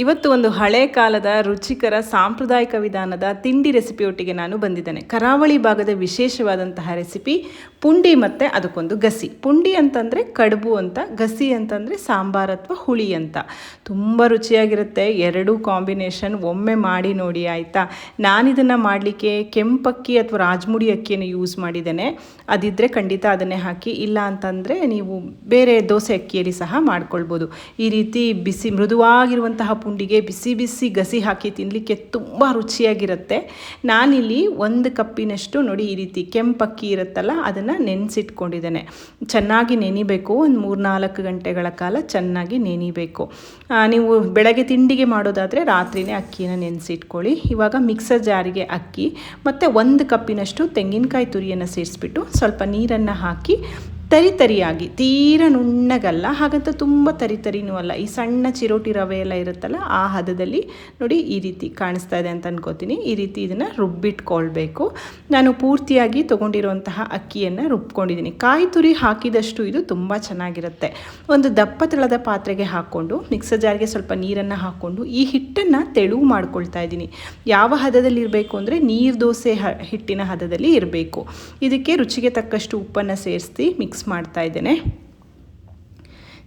ಇವತ್ತು ಒಂದು ಹಳೆ ಕಾಲದ ರುಚಿಕರ ಸಾಂಪ್ರದಾಯಿಕ ವಿಧಾನದ ತಿಂಡಿ ರೆಸಿಪಿಯೊಟ್ಟಿಗೆ ನಾನು ಬಂದಿದ್ದೇನೆ. ಕರಾವಳಿ ಭಾಗದ ವಿಶೇಷವಾದಂತಹ ರೆಸಿಪಿ ಪುಂಡಿ ಮತ್ತು ಅದಕ್ಕೊಂದು ಗಸಿ. ಪುಂಡಿ ಅಂತಂದರೆ ಕಡುಬು ಅಂತ, ಗಸಿ ಅಂತಂದರೆ ಸಾಂಬಾರು ಅಥವಾ ಹುಳಿ ಅಂತ. ತುಂಬ ರುಚಿಯಾಗಿರುತ್ತೆ. ಎರಡೂ ಕಾಂಬಿನೇಷನ್ ಒಮ್ಮೆ ಮಾಡಿ ನೋಡಿ ಆಯಿತಾ. ನಾನಿದನ್ನು ಮಾಡಲಿಕ್ಕೆ ಕೆಂಪಕ್ಕಿ ಅಥವಾ ರಾಜಮುಡಿ ಅಕ್ಕಿಯನ್ನು ಯೂಸ್ ಮಾಡಿದ್ದೇನೆ. ಅದಿದ್ದರೆ ಖಂಡಿತ ಅದನ್ನೇ ಹಾಕಿ, ಇಲ್ಲ ಅಂತಂದರೆ ನೀವು ಬೇರೆ ದೋಸೆ ಅಕ್ಕಿಯಲ್ಲಿ ಸಹ ಮಾಡ್ಕೊಳ್ಬೋದು. ಈ ರೀತಿ ಬಿಸಿ ಮೃದುವಾಗಿರುವಂತಹ ಪುಂಡಿಗೆ ಬಿಸಿ ಬಿಸಿ ಗಸಿ ಹಾಕಿ ತಿನ್ನಲಿಕ್ಕೆ ತುಂಬ ರುಚಿಯಾಗಿರುತ್ತೆ. ನಾನಿಲ್ಲಿ 1 ಕಪ್ಪಿನಷ್ಟು ನೋಡಿ ಈ ರೀತಿ ಕೆಂಪಕ್ಕಿ ಇರುತ್ತಲ್ಲ ಅದನ್ನು ನೆನೆಸಿಟ್ಕೊಂಡಿದ್ದೇನೆ. ಚೆನ್ನಾಗಿ ನೆನಿಬೇಕು. ಒಂದು 3-4 ಗಂಟೆಗಳ ಕಾಲ ಚೆನ್ನಾಗಿ ನೆನಿಬೇಕು. ನೀವು ಬೆಳಗ್ಗೆ ತಿಂಡಿಗೆ ಮಾಡೋದಾದರೆ ರಾತ್ರಿನೇ ಅಕ್ಕಿಯನ್ನು ನೆನೆಸಿಟ್ಕೊಳ್ಳಿ. ಇವಾಗ ಮಿಕ್ಸರ್ ಜಾರಿಗೆ ಅಕ್ಕಿ ಮತ್ತು 1 ಕಪ್ಪಿನಷ್ಟು ತೆಂಗಿನಕಾಯಿ ತುರಿಯನ್ನು ಸೇರಿಸ್ಬಿಟ್ಟು ಸ್ವಲ್ಪ ನೀರನ್ನು ಹಾಕಿ ತರಿಯಾಗಿ, ತೀರ ನುಣ್ಣಗಲ್ಲ, ಹಾಗಂತ ತುಂಬ ತರಿನೂ ಅಲ್ಲ, ಈ ಸಣ್ಣ ಚಿರೋಟಿ ರವೆ ಎಲ್ಲ ಇರುತ್ತಲ್ಲ ಆ ಹದದಲ್ಲಿ ನೋಡಿ ಈ ರೀತಿ ಕಾಣಿಸ್ತಾ ಇದೆ ಅಂತ ಅನ್ಕೋತೀನಿ. ಈ ರೀತಿ ಇದನ್ನು ರುಬ್ಬಿಟ್ಕೊಳ್ಬೇಕು. ನಾನು ಪೂರ್ತಿಯಾಗಿ ತೊಗೊಂಡಿರುವಂತಹ ಅಕ್ಕಿಯನ್ನು ರುಬ್ಕೊಂಡಿದ್ದೀನಿ. ಕಾಯಿ ತುರಿ ಹಾಕಿದಷ್ಟು ಇದು ತುಂಬ ಚೆನ್ನಾಗಿರುತ್ತೆ. ಒಂದು ದಪ್ಪ ತೆಳದ ಪಾತ್ರೆಗೆ ಹಾಕ್ಕೊಂಡು ಮಿಕ್ಸರ್ ಜಾರ್ಗೆ ಸ್ವಲ್ಪ ನೀರನ್ನು ಹಾಕ್ಕೊಂಡು ಈ ಹಿಟ್ಟನ್ನು ತೆಳು ಮಾಡ್ಕೊಳ್ತಾ ಇದ್ದೀನಿ. ಯಾವ ಹದದಲ್ಲಿ ಇರಬೇಕು ಅಂದರೆ ನೀರು ದೋಸೆ ಹಿಟ್ಟಿನ ಹದದಲ್ಲಿ ಇರಬೇಕು. ಇದಕ್ಕೆ ರುಚಿಗೆ ತಕ್ಕಷ್ಟು ಉಪ್ಪನ್ನು ಸೇರಿಸಿ ಮಿಕ್ಸ್ ಮಾಡ್ತಾ ಇದ್ದೇನೆ.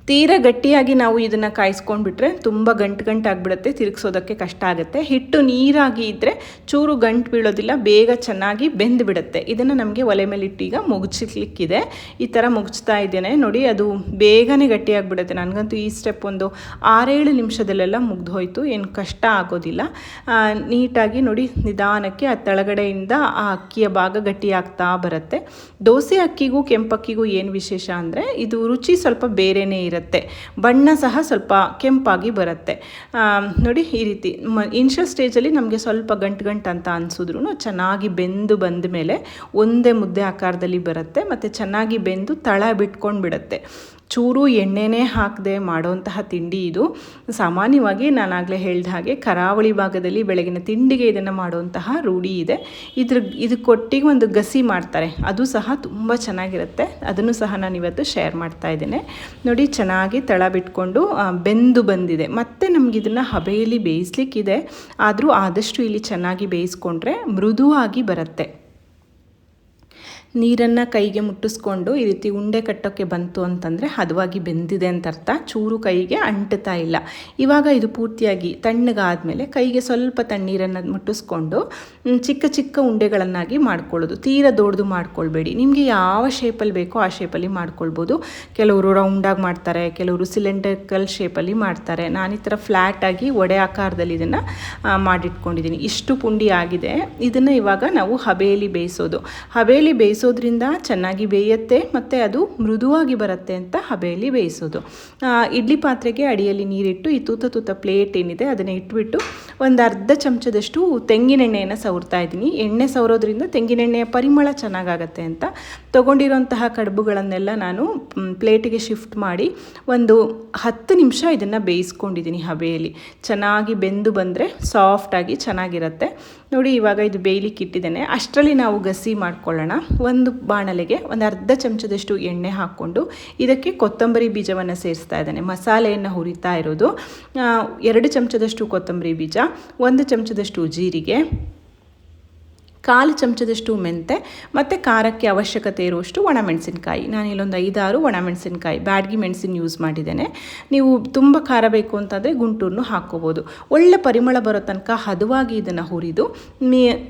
ತೀರ ಗಟ್ಟಿಯಾಗಿ ನಾವು ಇದನ್ನು ಕಾಯಿಸ್ಕೊಂಡ್ಬಿಟ್ರೆ ತುಂಬ ಗಂಟಾಗಿಬಿಡುತ್ತೆ, ತಿರುಗಿಸೋದಕ್ಕೆ ಕಷ್ಟ ಆಗುತ್ತೆ. ಹಿಟ್ಟು ನೀರಾಗಿ ಇದ್ದರೆ ಚೂರು ಗಂಟು ಬೀಳೋದಿಲ್ಲ, ಬೇಗ ಚೆನ್ನಾಗಿ ಬೆಂದು ಬಿಡುತ್ತೆ. ಇದನ್ನು ನಮಗೆ ಒಲೆ ಮೇಲಿಟ್ಟು ಈಗ ಮುಗಿಸ್ಲಿಕ್ಕಿದೆ. ಈ ಥರ ಮುಗಿಸ್ತಾ ಇದ್ದೇನೆ ನೋಡಿ, ಅದು ಬೇಗನೆ ಗಟ್ಟಿಯಾಗಿಬಿಡುತ್ತೆ. ನನಗಂತೂ ಈ ಸ್ಟೆಪ್ ಒಂದು 6-7 ನಿಮಿಷದಲ್ಲೆಲ್ಲ ಮುಗ್ದು ಹೋಯಿತು. ಏನು ಕಷ್ಟ ಆಗೋದಿಲ್ಲ. ನೀಟಾಗಿ ನೋಡಿ ನಿಧಾನಕ್ಕೆ ಆ ತಳಗಡೆಯಿಂದ ಆ ಅಕ್ಕಿಯ ಭಾಗ ಗಟ್ಟಿಯಾಗ್ತಾ ಬರುತ್ತೆ. ದೋಸೆ ಅಕ್ಕಿಗೂ ಕೆಂಪಕ್ಕಿಗೂ ಏನು ವಿಶೇಷ ಅಂದರೆ ಇದು ರುಚಿ ಸ್ವಲ್ಪ ಬೇರೆಯೇ ಇರುತ್ತೆ. ಬಣ್ಣ ಸಹ ಸ್ವಲ್ಪ ಕೆಂಪಾಗಿ ಬರುತ್ತೆ ನೋಡಿ. ಈ ರೀತಿ ಇನಿಷಿಯಲ್ ಸ್ಟೇಜಲ್ಲಿ ನಮಗೆ ಸ್ವಲ್ಪ ಗಂಟು ಅಂತ ಅನಿಸಿದ್ರು ಚೆನ್ನಾಗಿ ಬೆಂದು ಬಂದ ಮೇಲೆ ಒಂದೇ ಮುದ್ದೆ ಆಕಾರದಲ್ಲಿ ಬರುತ್ತೆ ಮತ್ತು ಚೆನ್ನಾಗಿ ಬೆಂದು ತಳ ಬಿಟ್ಕೊಂಡು ಬಿಡುತ್ತೆ. ಚೂರು ಎಣ್ಣೆನೇ ಹಾಕದೆ ಮಾಡೋಂತಹ ತಿಂಡಿ ಇದು. ಸಾಮಾನ್ಯವಾಗಿ ನಾನಾಗಲೇ ಹೇಳಿದ ಹಾಗೆ ಕರಾವಳಿ ಭಾಗದಲ್ಲಿ ಬೆಳಗಿನ ತಿಂಡಿಗೆ ಇದನ್ನು ಮಾಡುವಂತಹ ರೂಢಿ ಇದೆ. ಇದಕ್ಕೊಟ್ಟಿಗೆ ಒಂದು ಗಸಿ ಮಾಡ್ತಾರೆ, ಅದು ಸಹ ತುಂಬ ಚೆನ್ನಾಗಿರುತ್ತೆ. ಅದನ್ನು ಸಹ ನಾನು ಇವತ್ತು ಶೇರ್ ಮಾಡ್ತಾ ಇದ್ದೇನೆ ನೋಡಿ. ಚೆನ್ನಾಗಿ ತಳ ಬಿಟ್ಕೊಂಡು ಬೆಂದು ಬಂದಿದೆ. ಮತ್ತು ನಮಗಿದನ್ನು ಹಬೆಯಲ್ಲಿ ಬೇಯಿಸ್ಲಿಕ್ಕಿದೆ, ಆದರೂ ಆದಷ್ಟು ಇಲ್ಲಿ ಚೆನ್ನಾಗಿ ಬೇಯಿಸ್ಕೊಂಡ್ರೆ ಮೃದುವಾಗಿ ಬರುತ್ತೆ. ನೀರನ್ನು ಕೈಗೆ ಮುಟ್ಟಿಸ್ಕೊಂಡು ಈ ರೀತಿ ಉಂಡೆ ಕಟ್ಟೋಕ್ಕೆ ಬಂತು ಅಂತಂದರೆ ಹದವಾಗಿ ಬೆಂದಿದೆ ಅಂತ ಅರ್ಥ. ಚೂರು ಕೈಗೆ ಅಂಟುತ್ತಾ ಇಲ್ಲ. ಇವಾಗ ಇದು ಪೂರ್ತಿಯಾಗಿ ತಣ್ಣಗಾದಮೇಲೆ ಕೈಗೆ ಸ್ವಲ್ಪ ತಣ್ಣೀರನ್ನು ಮುಟ್ಟಿಸ್ಕೊಂಡು ಚಿಕ್ಕ ಚಿಕ್ಕ ಉಂಡೆಗಳನ್ನಾಗಿ ಮಾಡ್ಕೊಳ್ಳೋದು. ತೀರ ದೊಡ್ಡದು ಮಾಡ್ಕೊಳ್ಬೇಡಿ. ನಿಮಗೆ ಯಾವ ಶೇಪಲ್ಲಿ ಬೇಕೋ ಆ ಶೇಪಲ್ಲಿ ಮಾಡ್ಕೊಳ್ಬೋದು. ಕೆಲವರು ರೌಂಡಾಗಿ ಮಾಡ್ತಾರೆ, ಕೆಲವರು ಸಿಲಿಂಡರ್ಕಲ್ ಶೇಪಲ್ಲಿ ಮಾಡ್ತಾರೆ. ನಾನು ಈ ಥರ ಫ್ಲ್ಯಾಟಾಗಿ ಒಡೆ ಆಕಾರದಲ್ಲಿ ಇದನ್ನು ಮಾಡಿಟ್ಕೊಂಡಿದ್ದೀನಿ. ಇಷ್ಟು ಪುಂಡಿ ಆಗಿದೆ. ಇದನ್ನು ಇವಾಗ ನಾವು ಹಬೆಯಲ್ಲಿ ಬೇಯಿಸೋದು. ಹಬೆಯಲ್ಲಿ ಬೇಯಿಸೋದ್ರಿಂದ ಚೆನ್ನಾಗಿ ಬೇಯುತ್ತೆ ಮತ್ತು ಅದು ಮೃದುವಾಗಿ ಬರುತ್ತೆ ಅಂತ ಹಬೆಯಲ್ಲಿ ಬೇಯಿಸೋದು. ಇಡ್ಲಿ ಪಾತ್ರೆಗೆ ಅಡಿಯಲ್ಲಿ ನೀರಿಟ್ಟು ಈ ತೂತ ಪ್ಲೇಟ್ ಏನಿದೆ ಅದನ್ನು ಇಟ್ಬಿಟ್ಟು ಒಂದು ಅರ್ಧ ಚಮಚದಷ್ಟು ತೆಂಗಿನೆಣ್ಣೆಯನ್ನು ಸವರ್ತಾ ಇದ್ದೀನಿ. ಎಣ್ಣೆ ಸವರೋದ್ರಿಂದ ತೆಂಗಿನೆಣ್ಣೆಯ ಪರಿಮಳ ಚೆನ್ನಾಗಾಗತ್ತೆ ಅಂತ ತೊಗೊಂಡಿರೋಂತಹ ಕಡುಬುಗಳನ್ನೆಲ್ಲ ನಾನು ಪ್ಲೇಟಿಗೆ ಶಿಫ್ಟ್ ಮಾಡಿ ಒಂದು 10 ನಿಮಿಷ ಇದನ್ನು ಬೇಯಿಸ್ಕೊಂಡಿದ್ದೀನಿ ಹಬೆಯಲ್ಲಿ. ಚೆನ್ನಾಗಿ ಬೆಂದು ಬಂದರೆ ಸಾಫ್ಟಾಗಿ ಚೆನ್ನಾಗಿರುತ್ತೆ ನೋಡಿ. ಇವಾಗ ಇದು ಬೇಯಲಿಕ್ಕೆ ಇಟ್ಟಿದ್ದೇನೆ. ಅಷ್ಟರಲ್ಲಿ ನಾವು ಗಸಿ ಮಾಡ್ಕೊಳ್ಳೋಣ. ಒಂದು ಬಾಣಲೆಗೆ ಒಂದು ಅರ್ಧ ಚಮಚದಷ್ಟು ಎಣ್ಣೆ ಹಾಕ್ಕೊಂಡು ಇದಕ್ಕೆ ಕೊತ್ತಂಬರಿ ಬೀಜವನ್ನು ಸೇರಿಸ್ತಾ ಇದ್ದೇನೆ. ಮಸಾಲೆಯನ್ನು ಹುರಿತಾ ಇರೋದು. 2 ಚಮಚದಷ್ಟು ಕೊತ್ತಂಬರಿ ಬೀಜ, 1 ಚಮಚದಷ್ಟು ಜೀರಿಗೆ, 1/4 ಚಮಚದಷ್ಟು ಮೆಂತೆ ಮತ್ತು ಖಾರಕ್ಕೆ ಅವಶ್ಯಕತೆ ಇರುವಷ್ಟು ಒಣಮೆಣಸಿನಕಾಯಿ. ನಾನು ಇಲ್ಲೊಂದು 5-6 ಒಣಮೆಣಸಿನಕಾಯಿ ಬ್ಯಾಡಗಿ ಮೆಣಸಿನ ಯೂಸ್ ಮಾಡಿದ್ದೇನೆ. ನೀವು ತುಂಬ ಖಾರ ಬೇಕು ಅಂತಂದರೆ ಗುಂಟೂರನ್ನು ಹಾಕ್ಕೋಬೋದು. ಒಳ್ಳೆ ಪರಿಮಳ ಬರೋ ತನಕ ಹದವಾಗಿ ಇದನ್ನು ಹುರಿದು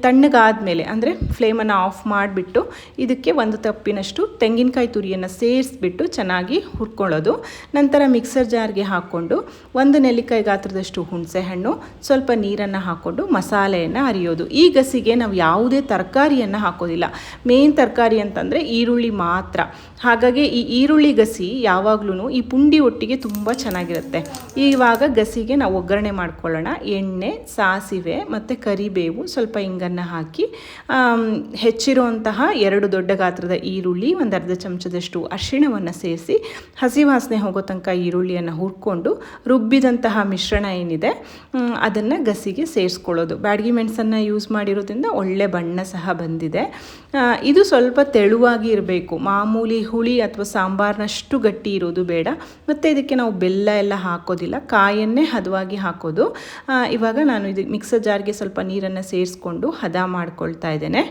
ತಣ್ಣಗಾದಮೇಲೆ ಅಂದರೆ ಫ್ಲೇಮನ್ನು ಆಫ್ ಮಾಡಿಬಿಟ್ಟು ಇದಕ್ಕೆ 1 ಕಪ್ಪಿನಷ್ಟು ತೆಂಗಿನಕಾಯಿ ತುರಿಯನ್ನು ಸೇರಿಸ್ಬಿಟ್ಟು ಚೆನ್ನಾಗಿ ಹುರ್ಕೊಳ್ಳೋದು. ನಂತರ ಮಿಕ್ಸರ್ ಜಾರ್ಗೆ ಹಾಕ್ಕೊಂಡು 1 ನೆಲ್ಲಿಕಾಯಿ ಗಾತ್ರದಷ್ಟು ಹುಣಸೆ ಹಣ್ಣು, ಸ್ವಲ್ಪ ನೀರನ್ನು ಹಾಕ್ಕೊಂಡು ಮಸಾಲೆಯನ್ನು ಅರಿಯೋದು. ಈ ಗಸಿಗೆ ನಾವು ಯಾವುದೇ ತರಕಾರಿಯನ್ನು ಹಾಕೋದಿಲ್ಲ. ಮೇನ್ ತರಕಾರಿ ಅಂತಂದರೆ ಈರುಳ್ಳಿ ಮಾತ್ರ. ಹಾಗಾಗಿ ಈ ಈರುಳ್ಳಿ ಗಸಿ ಯಾವಾಗಲೂ ಈ ಪುಂಡಿ ಒಟ್ಟಿಗೆ ತುಂಬ ಚೆನ್ನಾಗಿರುತ್ತೆ. ಇವಾಗ ಗಸಿಗೆ ನಾವು ಒಗ್ಗರಣೆ ಮಾಡ್ಕೊಳ್ಳೋಣ. ಎಣ್ಣೆ, ಸಾಸಿವೆ ಮತ್ತು ಕರಿಬೇವು, ಸ್ವಲ್ಪ ಇಂಗನ್ನು ಹಾಕಿ ಹೆಚ್ಚಿರುವಂತಹ 2 ದೊಡ್ಡ ಗಾತ್ರದ ಈರುಳ್ಳಿ, 1/2 ಚಮಚದಷ್ಟು ಅರಿಶಿಣವನ್ನು ಸೇರಿಸಿ ಹಸಿ ವಾಸನೆ ಹೋಗೋ ತನಕ ಈರುಳ್ಳಿಯನ್ನು ಹುರ್ಕೊಂಡು ರುಬ್ಬಿದಂತಹ ಮಿಶ್ರಣ ಏನಿದೆ ಅದನ್ನು ಗಸಿಗೆ ಸೇರಿಸ್ಕೊಳ್ಳೋದು. ಬ್ಯಾಡಗಿ ಮೆಣಸನ್ನು ಯೂಸ್ ಮಾಡಿರೋದ್ರಿಂದ ಒಳ್ಳೆ ಬಣ್ಣ ಸಹ ಬಂದಿದೆ. ಇದು ಸ್ವಲ್ಪ ತೆಳುವಾಗಿ ಇರಬೇಕು, ಮಾಮೂಲಿ ಹುಳಿ ಅಥವಾ ಸಾಂಬಾರಿನಷ್ಟು ಗಟ್ಟಿ ಇರೋದು ಬೇಡ. ಮತ್ತು ಇದಕ್ಕೆ ನಾವು ಬೆಲ್ಲ ಎಲ್ಲ ಹಾಕೋದಿಲ್ಲ, ಕಾಯನ್ನೇ ಹದವಾಗಿ ಹಾಕೋದು. ಇವಾಗ ನಾನು ಇದು ಮಿಕ್ಸರ್ ಜಾರ್ಗೆ ಸ್ವಲ್ಪ ನೀರನ್ನು ಸೇರಿಸ್ಕೊಂಡು ಹದ ಮಾಡ್ಕೊಳ್ತಾ ಇದ್ದೇನೆ.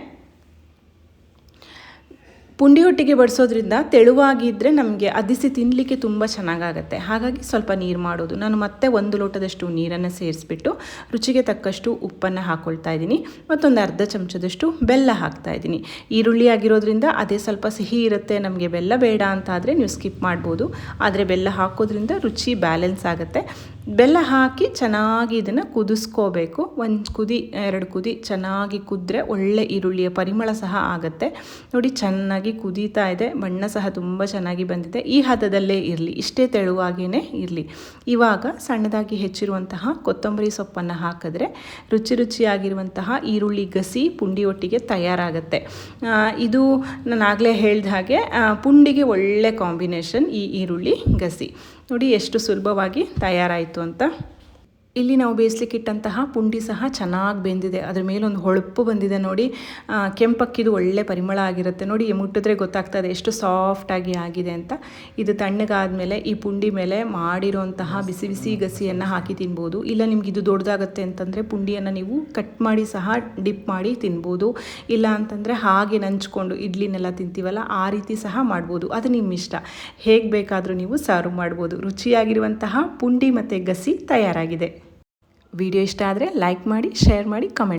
ಪುಂಡಿ ಹೊಟ್ಟಿಗೆ ಬಡಿಸೋದ್ರಿಂದ ತೆಳುವಾಗಿದ್ದರೆ ನಮಗೆ ಅದಿಸಿ ತಿನ್ನಲಿಕ್ಕೆ ತುಂಬ ಚೆನ್ನಾಗಾಗತ್ತೆ. ಹಾಗಾಗಿ ಸ್ವಲ್ಪ ನೀರು ಮಾಡೋದು. ನಾನು ಮತ್ತೆ 1 ಲೋಟದಷ್ಟು ನೀರನ್ನು ಸೇರಿಸ್ಬಿಟ್ಟು ರುಚಿಗೆ ತಕ್ಕಷ್ಟು ಉಪ್ಪನ್ನು ಹಾಕ್ಕೊಳ್ತಾ ಇದ್ದೀನಿ. ಮತ್ತೊಂದು ಅರ್ಧ ಚಮಚದಷ್ಟು ಬೆಲ್ಲ ಹಾಕ್ತಾ ಇದ್ದೀನಿ. ಈರುಳ್ಳಿ ಆಗಿರೋದ್ರಿಂದ ಅದೇ ಸ್ವಲ್ಪ ಸಿಹಿ ಇರುತ್ತೆ, ನಮಗೆ ಬೆಲ್ಲ ಬೇಡ ಅಂತಾದರೆ ನೀವು ಸ್ಕಿಪ್ ಮಾಡ್ಬೋದು. ಆದರೆ ಬೆಲ್ಲ ಹಾಕೋದ್ರಿಂದ ರುಚಿ ಬ್ಯಾಲೆನ್ಸ್ ಆಗುತ್ತೆ. ಬೆಲ್ಲ ಹಾಕಿ ಚೆನ್ನಾಗಿ ಇದನ್ನು ಕುದಿಸ್ಕೋಬೇಕು. 1 ಕುದಿ 2 ಕುದಿ ಚೆನ್ನಾಗಿ ಕುದ್ರೆ ಒಳ್ಳೆ ಈರುಳ್ಳಿಯ ಪರಿಮಳ ಸಹ ಆಗುತ್ತೆ. ನೋಡಿ ಚೆನ್ನಾಗಿ ಕುದೀತಾ ಇದೆ, ಬಣ್ಣ ಸಹ ತುಂಬ ಚೆನ್ನಾಗಿ ಬಂದಿದೆ. ಈ ಹದದಲ್ಲೇ ಇರಲಿ, ಇಷ್ಟೇ ತೆಳುವಾಗೇ ಇರಲಿ. ಇವಾಗ ಸಣ್ಣದಾಗಿ ಹೆಚ್ಚಿರುವಂತಹ ಕೊತ್ತಂಬರಿ ಸೊಪ್ಪನ್ನು ಹಾಕಿದ್ರೆ ರುಚಿಯಾಗಿರುವಂತಹ ಈರುಳ್ಳಿ ಗಸಿ ಪುಂಡಿ ಒಟ್ಟಿಗೆ ತಯಾರಾಗುತ್ತೆ. ಇದು ನಾನು ಆಗಲೇ ಹೇಳಿದ ಹಾಗೆ ಪುಂಡಿಗೆ ಒಳ್ಳೆ ಕಾಂಬಿನೇಷನ್ ಈ ಈರುಳ್ಳಿ ಗಸಿ. ನೋಡಿ ಎಷ್ಟು ಸುಲಭವಾಗಿ ತಯಾರಾಯಿತು ಅಂತ. ಇಲ್ಲಿ ನಾವು ಬೇಯಿಸ್ಲಿಕ್ಕಿಟ್ಟಂತಹ ಪುಂಡಿ ಸಹ ಚೆನ್ನಾಗಿ ಬೆಂದಿದೆ, ಅದ್ರ ಮೇಲೊಂದು ಹೊಳಪು ಬಂದಿದೆ ನೋಡಿ. ಕೆಂಪಕ್ಕಿದು ಒಳ್ಳೆ ಪರಿಮಳ ಆಗಿರುತ್ತೆ ನೋಡಿ, ಮುಟ್ಟಿದ್ರೆ ಗೊತ್ತಾಗ್ತದೆ ಎಷ್ಟು ಸಾಫ್ಟಾಗಿ ಆಗಿದೆ ಅಂತ. ಇದು ತಣ್ಣಗಾದ್ಮೇಲೆ ಈ ಪುಂಡಿ ಮೇಲೆ ಮಾಡಿರೋಂತಹ ಬಿಸಿ ಬಿಸಿ ಗಸಿಯನ್ನು ಹಾಕಿ ತಿನ್ಬೋದು. ಇಲ್ಲ ನಿಮ್ಗೆ ಇದು ದೊಡ್ಡದಾಗುತ್ತೆ ಅಂತಂದರೆ ಪುಂಡಿಯನ್ನು ನೀವು ಕಟ್ ಮಾಡಿ ಸಹ ಡಿಪ್ ಮಾಡಿ ತಿನ್ಬೋದು. ಇಲ್ಲ ಅಂತಂದರೆ ಹಾಗೆ ನಂಚ್ಕೊಂಡು ಇಡ್ಲಿನೆಲ್ಲ ತಿಂತೀವಲ್ಲ ಆ ರೀತಿ ಸಹ ಮಾಡ್ಬೋದು. ಅದು ನಿಮ್ಮ ಇಷ್ಟ, ಹೇಗೆ ಬೇಕಾದರೂ ನೀವು ಸರ್ವ್ ಮಾಡ್ಬೋದು. ರುಚಿಯಾಗಿರುವಂತಹ ಪುಂಡಿ ಮತ್ತು ಗಸಿ ತಯಾರಾಗಿದೆ. ವಿಡಿಯೋ ಇಷ್ಟ ಆದರೆ ಲೈಕ್ ಮಾಡಿ, ಶೇರ್ ಮಾಡಿ, ಕಮೆಂಟ್